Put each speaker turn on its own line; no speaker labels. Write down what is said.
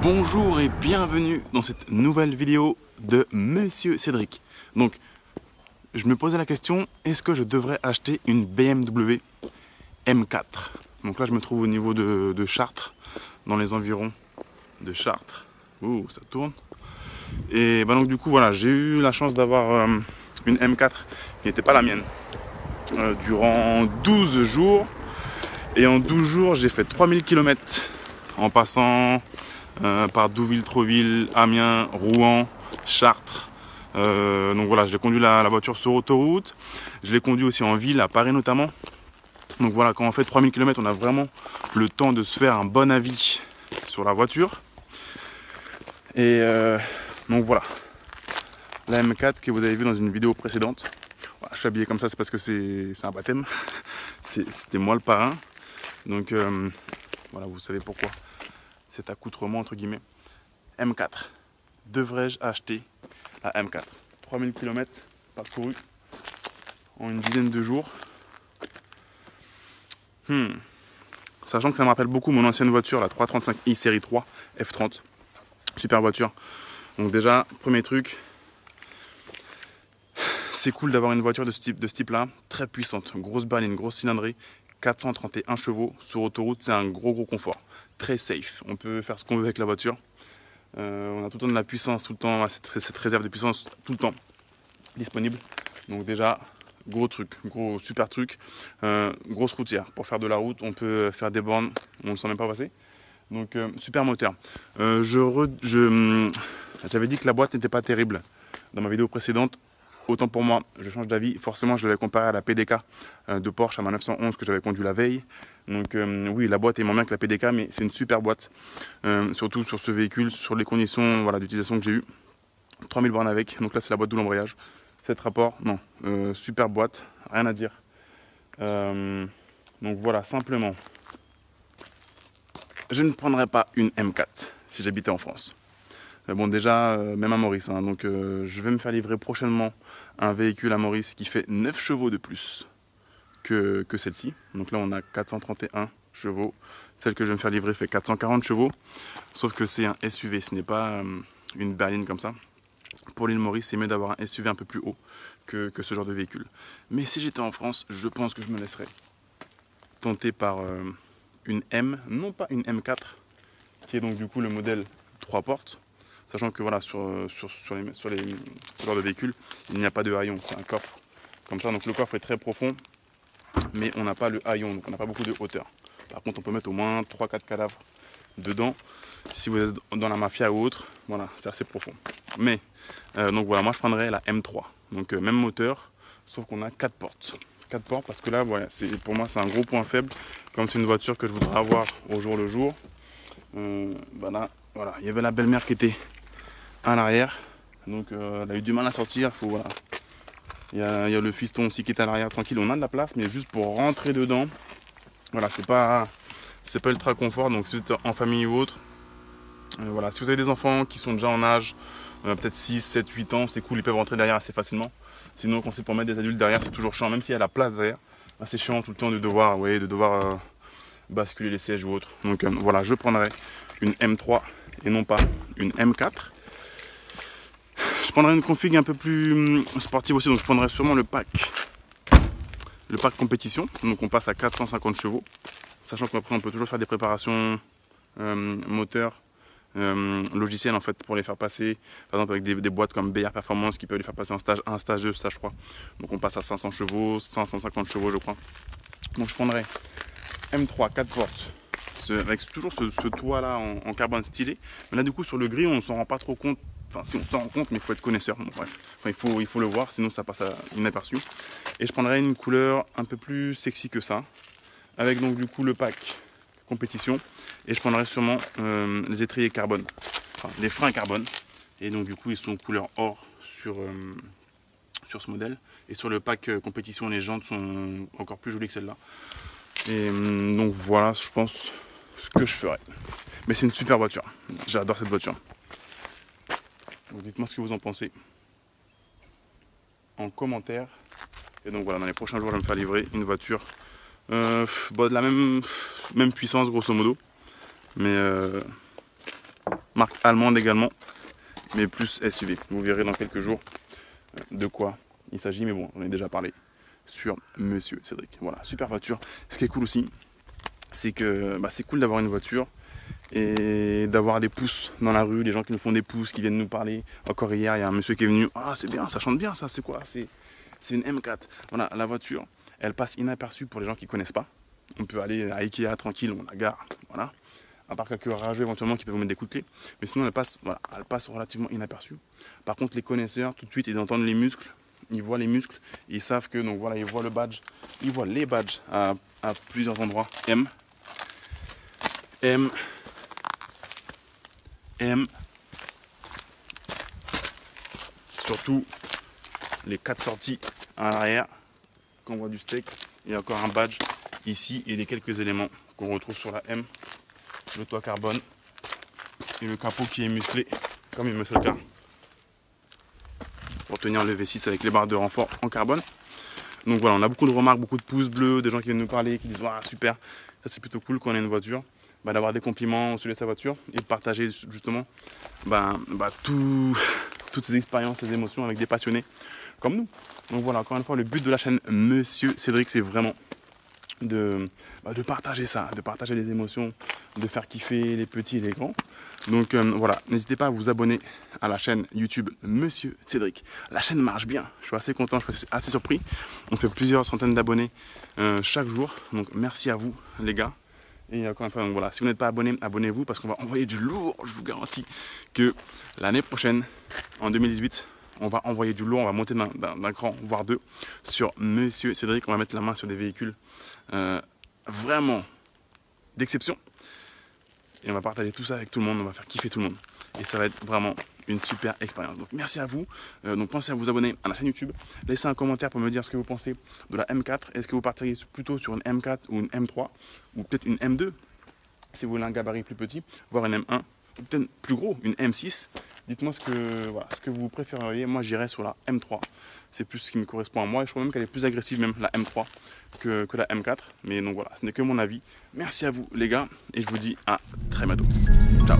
Bonjour et bienvenue dans cette nouvelle vidéo de Monsieur Cédric. Donc, je me posais la question, est-ce que je devrais acheter une BMW M4? Donc là, je me trouve au niveau de Chartres, dans les environs de Chartres. Ouh, ça tourne. Et bah donc du coup, voilà, j'ai eu la chance d'avoir une M4 qui n'était pas la mienne durant 12 jours. Et en 12 jours, j'ai fait 3000 km en passant par Douville, Troville, Amiens, Rouen, Chartres. Donc voilà, j'ai conduit la voiture sur autoroute. Je l'ai conduit aussi en ville, à Paris notamment. Donc voilà, quand on fait 3000 km, on a vraiment le temps de se faire un bon avis sur la voiture. Et donc voilà, la M4 que vous avez vu dans une vidéo précédente. Voilà, je suis habillé comme ça, c'est parce que c'est un baptême. C'était moi le parrain. Donc voilà, vous savez pourquoi. Cet accoutrement entre guillemets. M4. Devrais-je acheter la M4? 3000 km parcourus en une dizaine de jours. Sachant que ça me rappelle beaucoup mon ancienne voiture, la 335i série 3 F30. Super voiture. Donc déjà, premier truc, c'est cool d'avoir une voiture de ce type là, très puissante, grosse berline, grosse cylindrée, 431 chevaux sur autoroute, c'est un gros confort, très safe. On peut faire ce qu'on veut avec la voiture. On a tout le temps de la puissance, tout le temps, cette réserve de puissance tout le temps disponible. Donc déjà, gros truc, gros super truc, grosse routière. Pour faire de la route, on peut faire des bornes, on ne le sent même pas passer. Donc super moteur. J'avais dit que la boîte n'était pas terrible dans ma vidéo précédente. Autant pour moi, je change d'avis. Forcément, je l'avais comparé à la PDK de Porsche, à ma 911 que j'avais conduit la veille. Donc oui, la boîte est moins bien que la PDK, mais c'est une super boîte. Surtout sur ce véhicule, sur les conditions voilà, d'utilisation que j'ai eues. 3000 bornes avec, donc là c'est la boîte double embrayage. 7 rapports, non, super boîte, rien à dire. Donc voilà, simplement, je ne prendrais pas une M4 si j'habitais en France. Bon déjà, même à Maurice, hein, donc je vais me faire livrer prochainement un véhicule à Maurice qui fait 9 chevaux de plus que celle-ci. Donc là on a 431 chevaux. Celle que je vais me faire livrer fait 440 chevaux. Sauf que c'est un SUV, ce n'est pas une berline comme ça. Pour l'île Maurice, c'est mieux d'avoir un SUV un peu plus haut que ce genre de véhicule. Mais si j'étais en France, je pense que je me laisserais tenter par une M, non pas une M4, qui est donc du coup le modèle 3 portes. Sachant que voilà, sur ce genre de véhicule, il n'y a pas de haillon, c'est un coffre. Comme ça, donc le coffre est très profond, mais on n'a pas le haillon, donc on n'a pas beaucoup de hauteur. Par contre, on peut mettre au moins 3-4 cadavres dedans. Si vous êtes dans la mafia ou autre, voilà, c'est assez profond. Mais, donc voilà, moi je prendrais la M3. Donc même moteur, sauf qu'on a 4 portes. 4 portes parce que là, voilà, pour moi c'est un gros point faible. Comme c'est une voiture que je voudrais avoir au jour le jour. Là, voilà, il y avait la belle-mère qui était à l'arrière, donc elle a eu du mal à sortir. Voilà. Il y a le fiston aussi qui est à l'arrière, tranquille, on a de la place, mais juste pour rentrer dedans, voilà, c'est pas ultra confort. Donc si vous êtes en famille ou autre, voilà, si vous avez des enfants qui sont déjà en âge, peut-être 6, 7, 8 ans, c'est cool, ils peuvent rentrer derrière assez facilement. Sinon, quand c'est pour mettre des adultes derrière, c'est toujours chiant, même s'il y a la place derrière, c'est chiant tout le temps de devoir basculer les sièges ou autre. Donc voilà, je prendrai une M3 et non pas une M4. Je prendrai une config un peu plus sportive aussi, donc je prendrai sûrement le pack compétition. Donc on passe à 450 chevaux, sachant qu'après on peut toujours faire des préparations moteur, logiciel en fait pour les faire passer, par exemple avec des boîtes comme BR Performance qui peuvent les faire passer en stage 1, stage 2, stage 3. Donc on passe à 500 chevaux, 550 chevaux je crois. Donc je prendrai M3 4 portes avec toujours ce toit là en carbone stylé. Mais là du coup sur le gris on s'en rend pas trop compte. Enfin si on s'en rend compte, mais il faut être connaisseur. Bon, bref, enfin, il faut le voir, sinon ça passe inaperçu. Et je prendrai une couleur un peu plus sexy que ça, avec donc du coup le pack compétition. Et je prendrai sûrement les étriers carbone, enfin les freins carbone. Et donc du coup ils sont couleur or sur ce modèle. Et sur le pack compétition, les jantes sont encore plus jolies que celle-là. Et donc voilà, je pense ce que je ferai. Mais c'est une super voiture, j'adore cette voiture. Donc dites-moi ce que vous en pensez en commentaire. Et donc voilà, dans les prochains jours je vais me faire livrer une voiture de la même puissance grosso modo. Mais marque allemande également, mais plus SUV. Vous verrez dans quelques jours de quoi il s'agit, mais bon, on en a déjà parlé sur Monsieur Cédric. Voilà, super voiture. Ce qui est cool aussi, c'est que c'est cool d'avoir une voiture et d'avoir des pouces dans la rue, les gens qui nous font des pouces, qui viennent nous parler. Encore hier, il y a un monsieur qui est venu, ah c'est bien, ça chante bien ça, c'est quoi? C'est une M4. Voilà, la voiture, elle passe inaperçue pour les gens qui ne connaissent pas. On peut aller à Ikea tranquille, on la gare, voilà. À part quelques rageux éventuellement qui peuvent vous mettre des coups de clé. Mais sinon elle passe relativement inaperçue. Par contre les connaisseurs, tout de suite ils entendent les muscles, ils voient les muscles, ils savent que, donc voilà, ils voient le badge, ils voient les badges à plusieurs endroits. M, surtout les 4 sorties à l'arrière, quand on voit du steak, il y a encore un badge ici et les quelques éléments qu'on retrouve sur la M, le toit carbone et le capot qui est musclé comme une muscle car pour tenir le V6 avec les barres de renfort en carbone. Donc voilà, on a beaucoup de remarques, beaucoup de pouces bleus, des gens qui viennent nous parler, qui disent ah, super, ça c'est plutôt cool quand on a une voiture, d'avoir des compliments au sujet de sa voiture et de partager justement toutes ces expériences, ces émotions avec des passionnés comme nous. Donc voilà, encore une fois, le but de la chaîne Monsieur Cédric, c'est vraiment de partager ça, de partager les émotions, de faire kiffer les petits et les grands. Donc voilà, n'hésitez pas à vous abonner à la chaîne YouTube Monsieur Cédric. La chaîne marche bien, je suis assez content, je suis assez surpris. On fait plusieurs centaines d'abonnés chaque jour, donc merci à vous les gars. Et encore une fois, donc voilà, si vous n'êtes pas abonné, abonnez-vous parce qu'on va envoyer du lourd. Je vous garantis que l'année prochaine, en 2018, on va envoyer du lourd, on va monter d'un cran, voire deux, sur Monsieur Cédric. On va mettre la main sur des véhicules vraiment d'exception. Et on va partager tout ça avec tout le monde, on va faire kiffer tout le monde. Et ça va être vraiment une super expérience. Donc merci à vous. Donc pensez à vous abonner à la chaîne YouTube. Laissez un commentaire pour me dire ce que vous pensez de la M4. Est-ce que vous partiriez plutôt sur une M4 ou une M3 ou peut-être une M2 si vous voulez un gabarit plus petit, voire une M1 ou peut-être plus gros, une M6. Dites-moi ce que vous préféreriez. Moi j'irais sur la M3. C'est plus ce qui me correspond à moi. Et je crois même qu'elle est plus agressive même la M3 que la M4. Mais donc voilà, ce n'est que mon avis. Merci à vous les gars et je vous dis à très bientôt. Ciao.